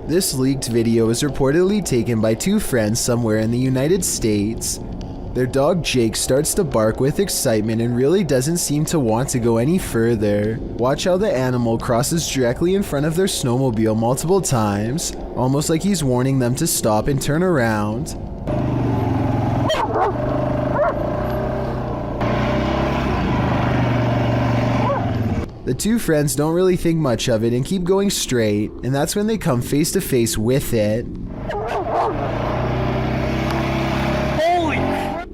This leaked video is reportedly taken by two friends somewhere in the United States. Their dog Jake starts to bark with excitement and really doesn't seem to want to go any further. Watch how the animal crosses directly in front of their snowmobile multiple times, almost like he's warning them to stop and turn around. The two friends don't really think much of it and keep going straight, and that's when they come face to face with it.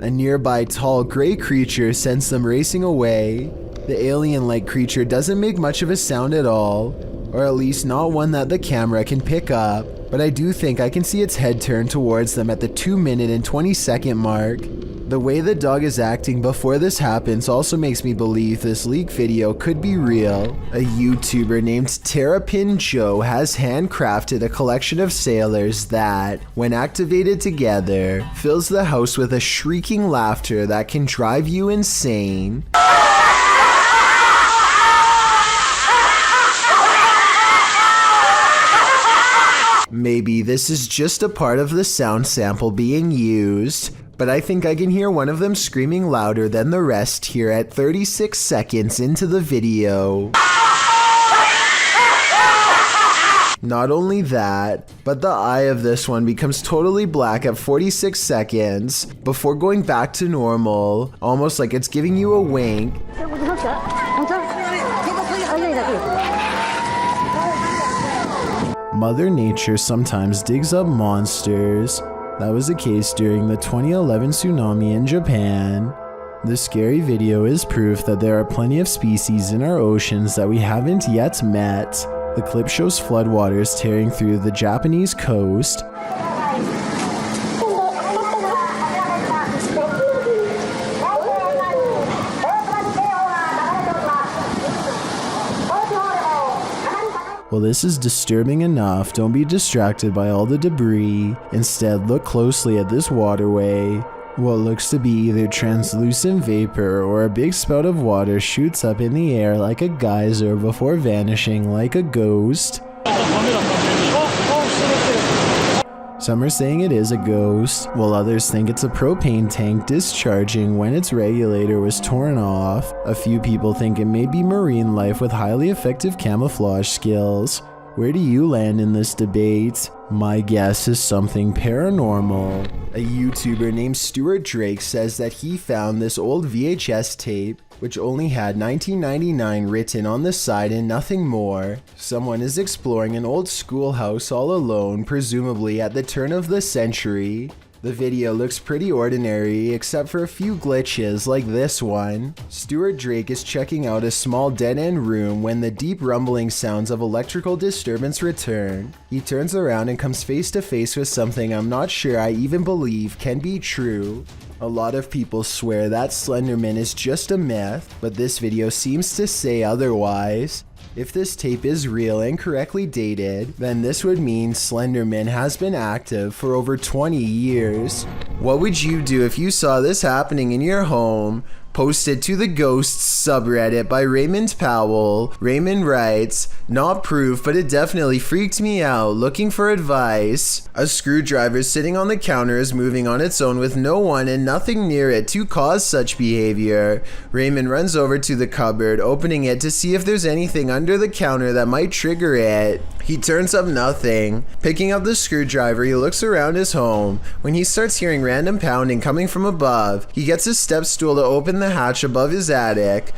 A nearby tall gray creature sends them racing away. The alien-like creature doesn't make much of a sound at all, or at least not one that the camera can pick up, but I do think I can see its head turn towards them at the 2-minute and 20-second mark. The way the dog is acting before this happens also makes me believe this leak video could be real. A YouTuber named Terrapin Joe has handcrafted a collection of sailors that, when activated together, fills the house with a shrieking laughter that can drive you insane. Maybe this is just a part of the sound sample being used, but I think I can hear one of them screaming louder than the rest here at 36 seconds into the video. Not only that, but the eye of this one becomes totally black at 46 seconds before going back to normal, almost like it's giving you a wink. Mother Nature sometimes digs up monsters. That was the case during the 2011 tsunami in Japan. This scary video is proof that there are plenty of species in our oceans that we haven't yet met. The clip shows floodwaters tearing through the Japanese coast. Well, this is disturbing enough. Don't be distracted by all the debris. Instead, look closely at this waterway. What looks to be either translucent vapor or a big spout of water shoots up in the air like a geyser before vanishing like a ghost. Some are saying it is a ghost, while others think it's a propane tank discharging when its regulator was torn off. A few people think it may be marine life with highly effective camouflage skills. Where do you land in this debate? My guess is something paranormal. A YouTuber named Stuart says that he found this old VHS tape, which only had 1999 written on the side and nothing more. Someone is exploring an old schoolhouse all alone, presumably at the turn of the century. The video looks pretty ordinary, except for a few glitches like this one. Stuart Drake is checking out a small dead-end room when the deep rumbling sounds of electrical disturbance return. He turns around and comes face to face with something I'm not sure I even believe can be true. A lot of people swear that Slenderman is just a myth, but this video seems to say otherwise. If this tape is real and correctly dated, then this would mean Slenderman has been active for over 20 years. What would you do if you saw this happening in your home? Posted to the Ghosts subreddit by Raymond Powell. Raymond writes, "Not proof, but it definitely freaked me out. Looking for advice. A screwdriver sitting on the counter is moving on its own with no one and nothing near it to cause such behavior. Raymond runs over to the cupboard, opening it to see if there's anything under the counter that might trigger it. He turns up nothing. Picking up the screwdriver, he looks around his home. When he starts hearing random pounding coming from above, he gets his step stool to open the hatch above his attic.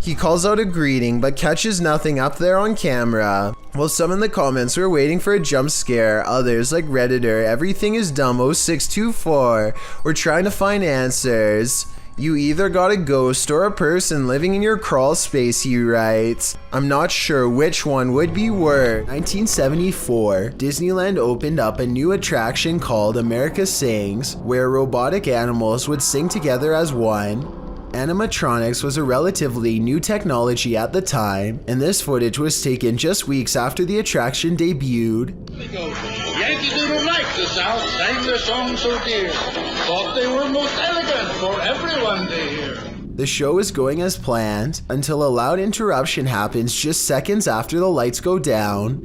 He calls out a greeting, but catches nothing up there on camera. While some in the comments were waiting for a jump scare, others, like Redditor Everything is Dumb 0624, were trying to find answers. You either got a ghost or a person living in your crawl space, he writes. I'm not sure which one would be worse. 1974, Disneyland opened up a new attraction called America Sings, where robotic animals would sing together as one. Animatronics was a relatively new technology at the time, and this footage was taken just weeks after the attraction debuted. Yankees who don't like the South sang their song so dear, thought they were most elegant for everyone to hear. The show is going as planned until a loud interruption happens just seconds after the lights go down.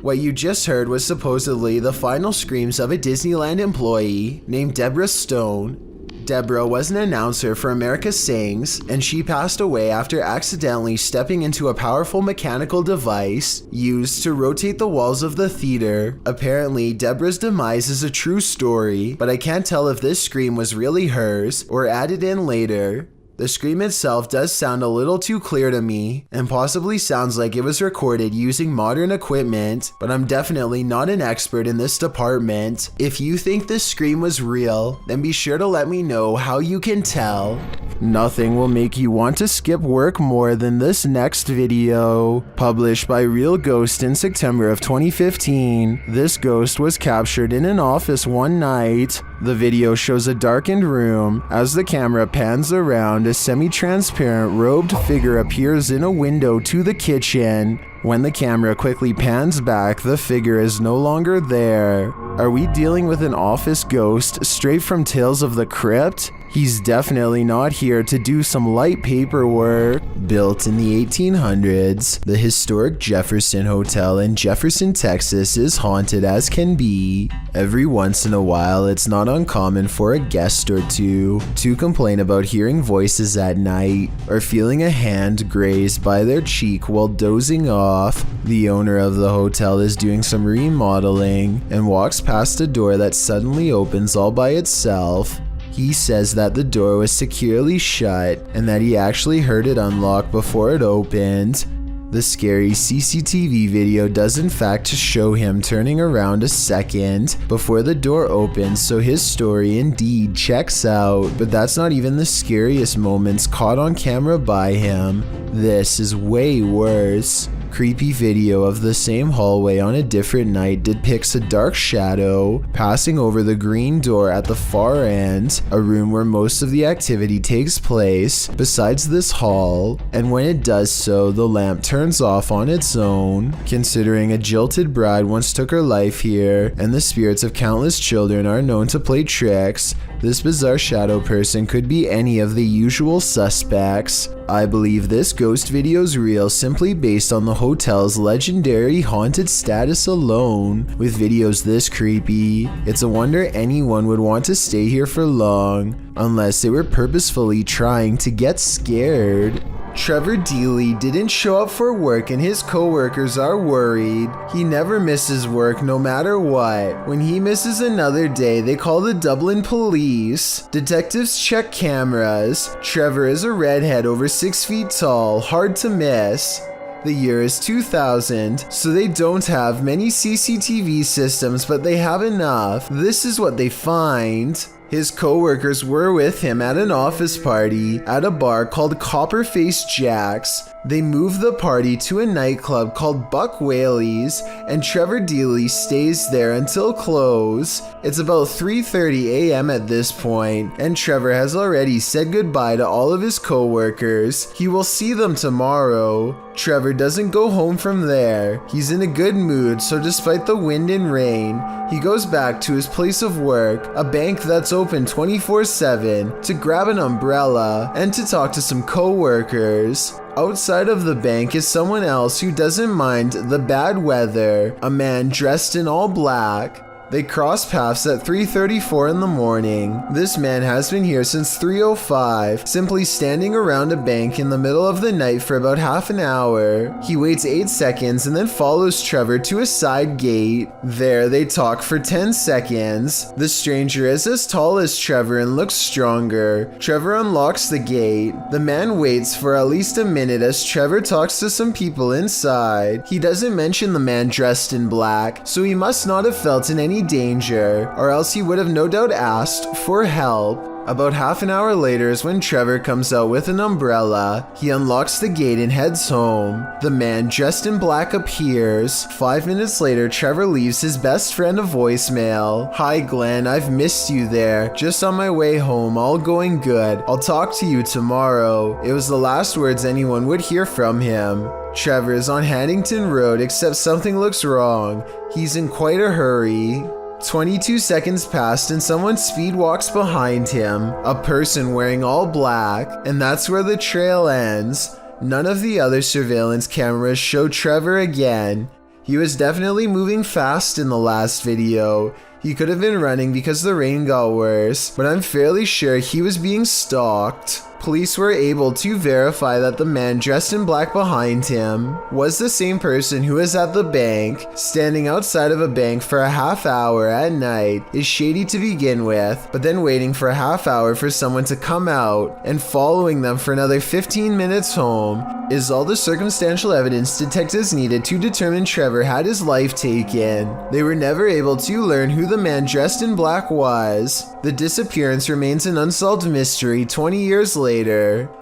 What you just heard was supposedly the final screams of a Disneyland employee named Deborah Stone. Deborah was an announcer for America Sings, and she passed away after accidentally stepping into a powerful mechanical device used to rotate the walls of the theater. Apparently, Deborah's demise is a true story, but I can't tell if this scream was really hers or added in later. The scream itself does sound a little too clear to me, and possibly sounds like it was recorded using modern equipment, but I'm definitely not an expert in this department. If you think this scream was real, then be sure to let me know how you can tell. Nothing will make you want to skip work more than this next video. Published by Real Ghost in September of 2015, this ghost was captured in an office one night. The video shows a darkened room. As the camera pans around, a semi-transparent robed figure appears in a window to the kitchen. When the camera quickly pans back, the figure is no longer there. Are we dealing with an office ghost straight from Tales of the Crypt? He's definitely not here to do some light paperwork. Built in the 1800s, the historic Jefferson Hotel in Jefferson, Texas is haunted as can be. Every once in a while, it's not uncommon for a guest or two to complain about hearing voices at night or feeling a hand grazed by their cheek while dozing off. The owner of the hotel is doing some remodeling and walks past a door that suddenly opens all by itself. He says that the door was securely shut and that he actually heard it unlock before it opened. The scary CCTV video does in fact show him turning around a second before the door opens, so his story indeed checks out, but that's not even the scariest moments caught on camera by him. This is way worse. Creepy video of the same hallway on a different night depicts a dark shadow passing over the green door at the far end, a room where most of the activity takes place besides this hall, and when it does so, the lamp turns off on its own. Considering a jilted bride once took her life here, and the spirits of countless children are known to play tricks, this bizarre shadow person could be any of the usual suspects. I believe this ghost video is real simply based on the hotel's legendary haunted status alone. With videos this creepy, it's a wonder anyone would want to stay here for long, unless they were purposefully trying to get scared. Trevor Dealey didn't show up for work and his co-workers are worried. He never misses work no matter what. When he misses another day, they call the Dublin police. Detectives check cameras. Trevor is a redhead over 6 feet tall, hard to miss. The year is 2000, so they don't have many CCTV systems, but they have enough. This is what they find. His co-workers were with him at an office party at a bar called Copperface Jack's. They moved the party to a nightclub called Buck Whaley's, and Trevor Dealey stays there until close. It's about 3:30 a.m. at this point, and Trevor has already said goodbye to all of his co-workers. He will see them tomorrow. Trevor doesn't go home from there. He's in a good mood, so despite the wind and rain, he goes back to his place of work, a bank that's open 24/7, to grab an umbrella and to talk to some co-workers. Outside of the bank is someone else who doesn't mind the bad weather, a man dressed in all black. They cross paths at 3:34 in the morning. This man has been here since 3:05, simply standing around a bank in the middle of the night for about half an hour. He waits 8 seconds and then follows Trevor to a side gate. There they talk for 10 seconds. The stranger is as tall as Trevor and looks stronger. Trevor unlocks the gate. The man waits for at least a minute as Trevor talks to some people inside. He doesn't mention the man dressed in black, so he must not have felt in any danger, or else he would have no doubt asked for help. About half an hour later is when Trevor comes out with an umbrella. He unlocks the gate and heads home. The man dressed in black appears. 5 minutes later, Trevor leaves his best friend a voicemail. "Hi Glenn, I've missed you there. Just on my way home, all going good. I'll talk to you tomorrow." It was the last words anyone would hear from him. Trevor is on Haddington Road, except something looks wrong. He's in quite a hurry. 22 seconds passed and someone speed walks behind him, a person wearing all black, and that's where the trail ends. None of the other surveillance cameras show Trevor again. He was definitely moving fast in the last video. He could have been running because the rain got worse, but I'm fairly sure he was being stalked. Police were able to verify that the man dressed in black behind him was the same person who was at the bank. Standing outside of a bank for a half hour at night is shady to begin with, but then waiting for a half hour for someone to come out and following them for another 15 minutes home is all the circumstantial evidence detectives needed to determine Trevor had his life taken. They were never able to learn who the man dressed in black was. The disappearance remains an unsolved mystery 20 years later.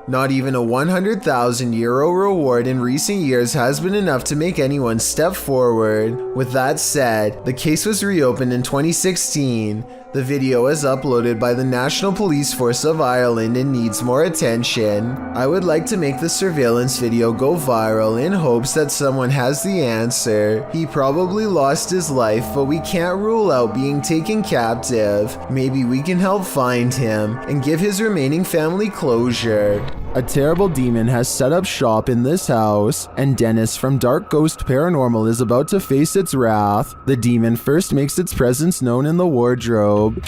Not even a 100,000 euro reward in recent years has been enough to make anyone step forward. With that said, the case was reopened in 2016. The video was uploaded by the National Police Force of Ireland and needs more attention. I would like to make the surveillance video go viral in hopes that someone has the answer. He probably lost his life, but we can't rule out being taken captive. Maybe we can help find him and give his remaining family closure. A terrible demon has set up shop in this house, and Dennis from Dark Ghost Paranormal is about to face its wrath. The demon first makes its presence known in the wardrobe.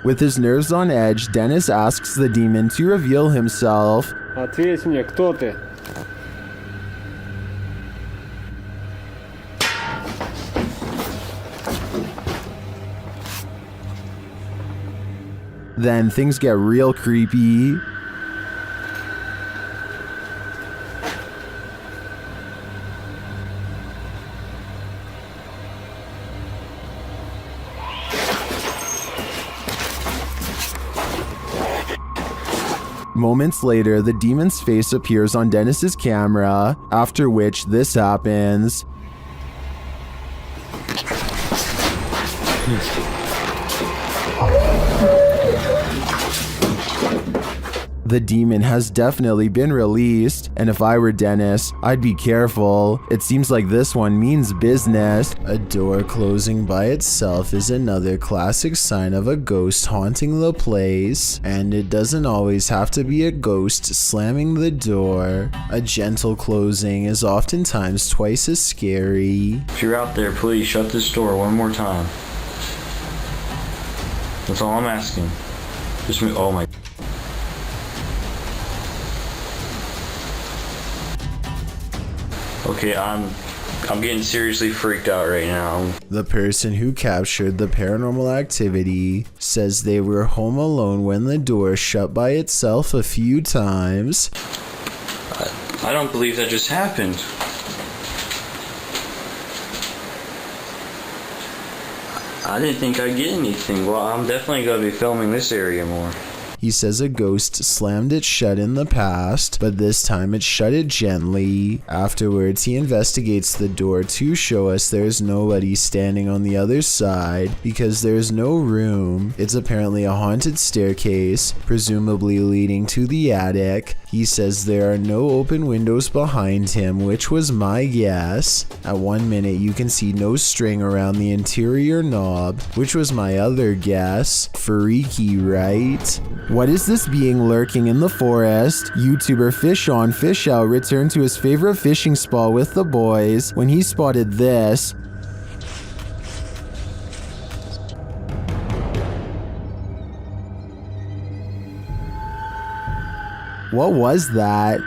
With his nerves on edge, Dennis asks the demon to reveal himself. Ответь мне, кто ты? Then things get real creepy. Moments later, the demon's face appears on Dennis's camera, after which this happens. The demon has definitely been released, and if I were Dennis, I'd be careful. It seems like this one means business. A door closing by itself is another classic sign of a ghost haunting the place, and it doesn't always have to be a ghost slamming the door. A gentle closing is oftentimes twice as scary. If you're out there, please shut this door one more time. That's all I'm asking. Just me. Oh my. Okay, I'm getting seriously freaked out right now. The person who captured the paranormal activity says they were home alone when the door shut by itself a few times. I don't believe that just happened. I didn't think I'd get anything. Well, I'm definitely going to be filming this area more. He says a ghost slammed it shut in the past, but this time it shut it gently. Afterwards, he investigates the door to show us there's nobody standing on the other side because there's no room. It's apparently a haunted staircase, presumably leading to the attic. He says there are no open windows behind him, which was my guess. At 1 minute, you can see no string around the interior knob, which was my other guess. Freaky, right? What is this being lurking in the forest? YouTuber FISHONFISHOUT returned to his favorite fishing spot with the boys when he spotted this. What was that?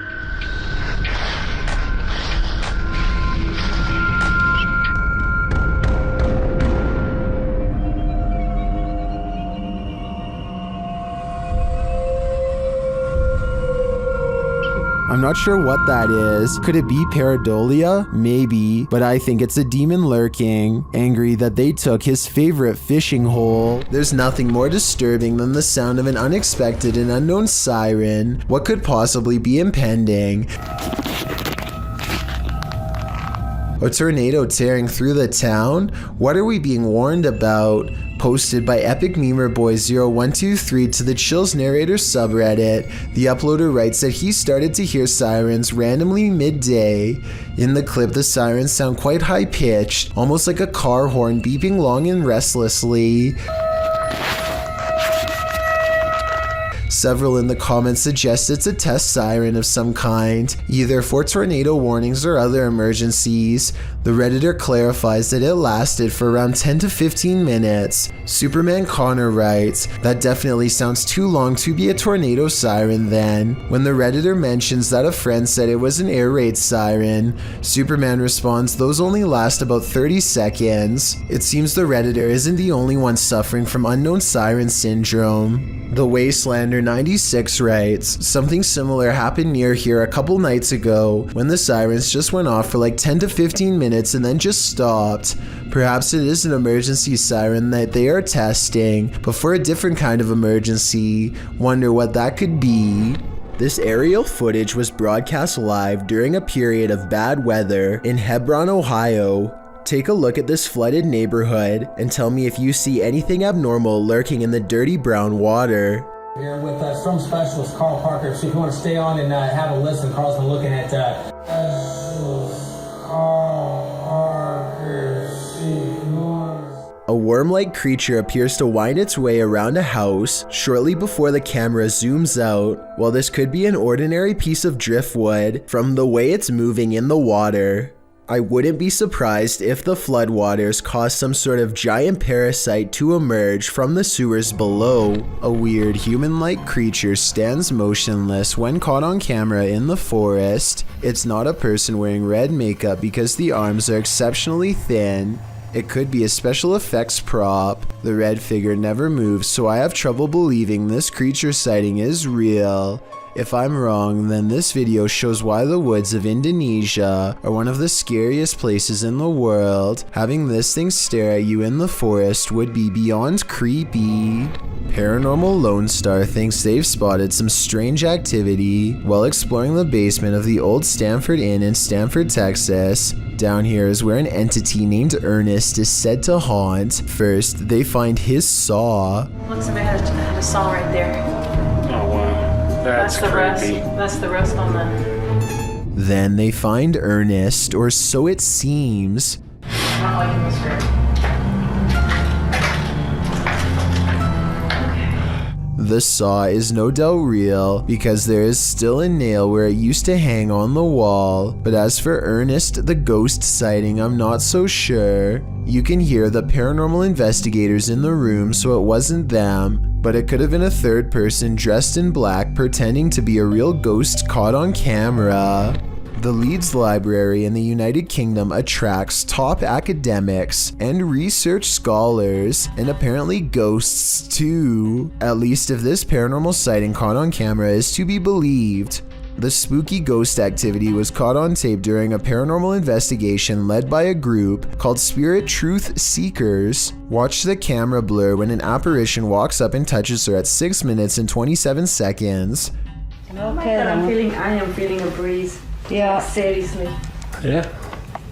I'm not sure what that is. Could it be pareidolia? Maybe, but I think it's a demon lurking, angry that they took his favorite fishing hole. There's nothing more disturbing than the sound of an unexpected and unknown siren. What could possibly be impending? A tornado tearing through the town? What are we being warned about? Posted by Epic Memer Boy 0123 to the Chills Narrator subreddit, the uploader writes that he started to hear sirens randomly midday. In the clip, the sirens sound quite high-pitched, almost like a car horn beeping long and restlessly. Several in the comments suggest it's a test siren of some kind, either for tornado warnings or other emergencies. The Redditor clarifies that it lasted for around 10 to 15 minutes. Superman Connor writes, "That definitely sounds too long to be a tornado siren then." When the Redditor mentions that a friend said it was an air raid siren, Superman responds, "Those only last about 30 seconds. It seems the Redditor isn't the only one suffering from unknown siren syndrome. The Wastelander 96 writes, "Something similar happened near here a couple nights ago when the sirens just went off for like 10 to 15 minutes and then just stopped. Perhaps it is an emergency siren that they are testing, but for a different kind of emergency. Wonder what that could be." This aerial footage was broadcast live during a period of bad weather in Hebron, Ohio. Take a look at this flooded neighborhood and tell me if you see anything abnormal lurking in the dirty brown water. Here with storm specialist Carl Parker, so if you want to stay on and have a listen, Carl's been looking at A worm-like creature appears to wind its way around a house shortly before the camera zooms out. While this could be an ordinary piece of driftwood from the way it's moving in the water, I wouldn't be surprised if the floodwaters caused some sort of giant parasite to emerge from the sewers below. A weird human-like creature stands motionless when caught on camera in the forest. It's not a person wearing red makeup because the arms are exceptionally thin. It could be a special effects prop. The red figure never moves, so I have trouble believing this creature sighting is real. If I'm wrong, then this video shows why the woods of Indonesia are one of the scariest places in the world. Having this thing stare at you in the forest would be beyond creepy. Paranormal Lone Star thinks they've spotted some strange activity while exploring the basement of the old Stanford Inn in Stanford, Texas. Down here is where an entity named Ernest is said to haunt. First, they find his saw. Looks like I had a saw right there. Oh, wow. That's the creepy. rest. That's the rest on the... Then they find Ernest, or so it seems. Not liking this room. The saw is no doubt real because there is still a nail where it used to hang on the wall, but as for Ernest the ghost sighting, I'm not so sure. You can hear the paranormal investigators in the room, so it wasn't them, but it could have been a third person dressed in black pretending to be a real ghost caught on camera. The Leeds Library in the United Kingdom attracts top academics and research scholars, and apparently ghosts too, at least if this paranormal sighting caught on camera is to be believed. The spooky ghost activity was caught on tape during a paranormal investigation led by a group called Spirit Truth Seekers. Watch the camera blur when an apparition walks up and touches her at 6 minutes and 27 seconds. Okay, I am feeling a breeze. Yeah. Seriously. Yeah.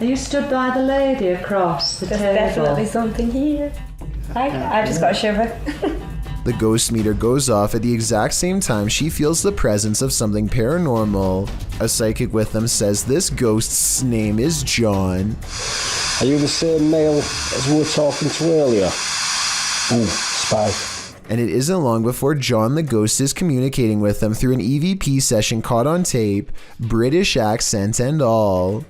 Are you stood by the lady across the table? There's definitely something here. I just got a shiver. The ghost meter goes off at the exact same time she feels the presence of something paranormal. A psychic with them says this ghost's name is John. Are you the same male as we were talking to earlier? Spike. And it isn't long before John the ghost is communicating with them through an EVP session caught on tape, British accent and all.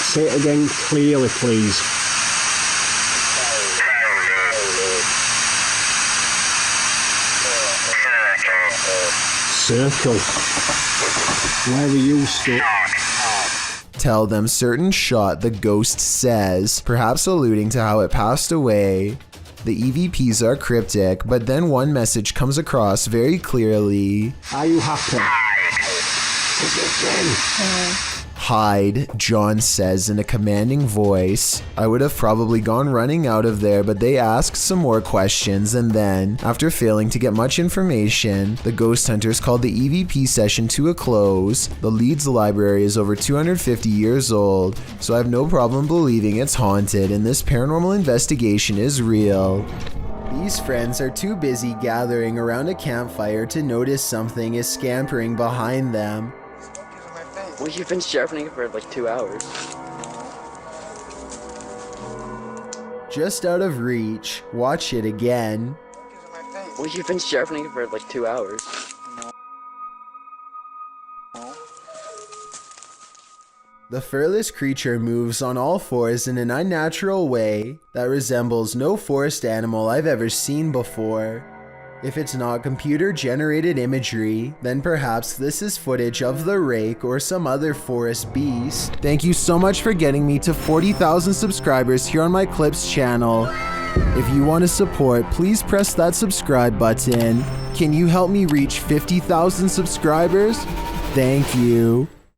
Say it again clearly, please. Circle. Where are you stuck? Tell them certain shot, the ghost says, perhaps alluding to how it passed away. The EVPs are cryptic, but then one message comes across very clearly. Are you happy? "Hide," John says in a commanding voice. I would have probably gone running out of there, but they asked some more questions, and then, after failing to get much information, the ghost hunters called the EVP session to a close. The Leeds library is over 250 years old, so I have no problem believing it's haunted and this paranormal investigation is real. These friends are too busy gathering around a campfire to notice something is scampering behind them. Well, you've been sharpening it for like 2 hours. Just out of reach. Watch it again. Well, you've been sharpening it for like 2 hours. The furless creature moves on all fours in an unnatural way that resembles no forest animal I've ever seen before. If it's not computer-generated imagery, then perhaps this is footage of the rake or some other forest beast. Thank you so much for getting me to 40,000 subscribers here on my Clips channel. If you want to support, please press that subscribe button. Can you help me reach 50,000 subscribers? Thank you.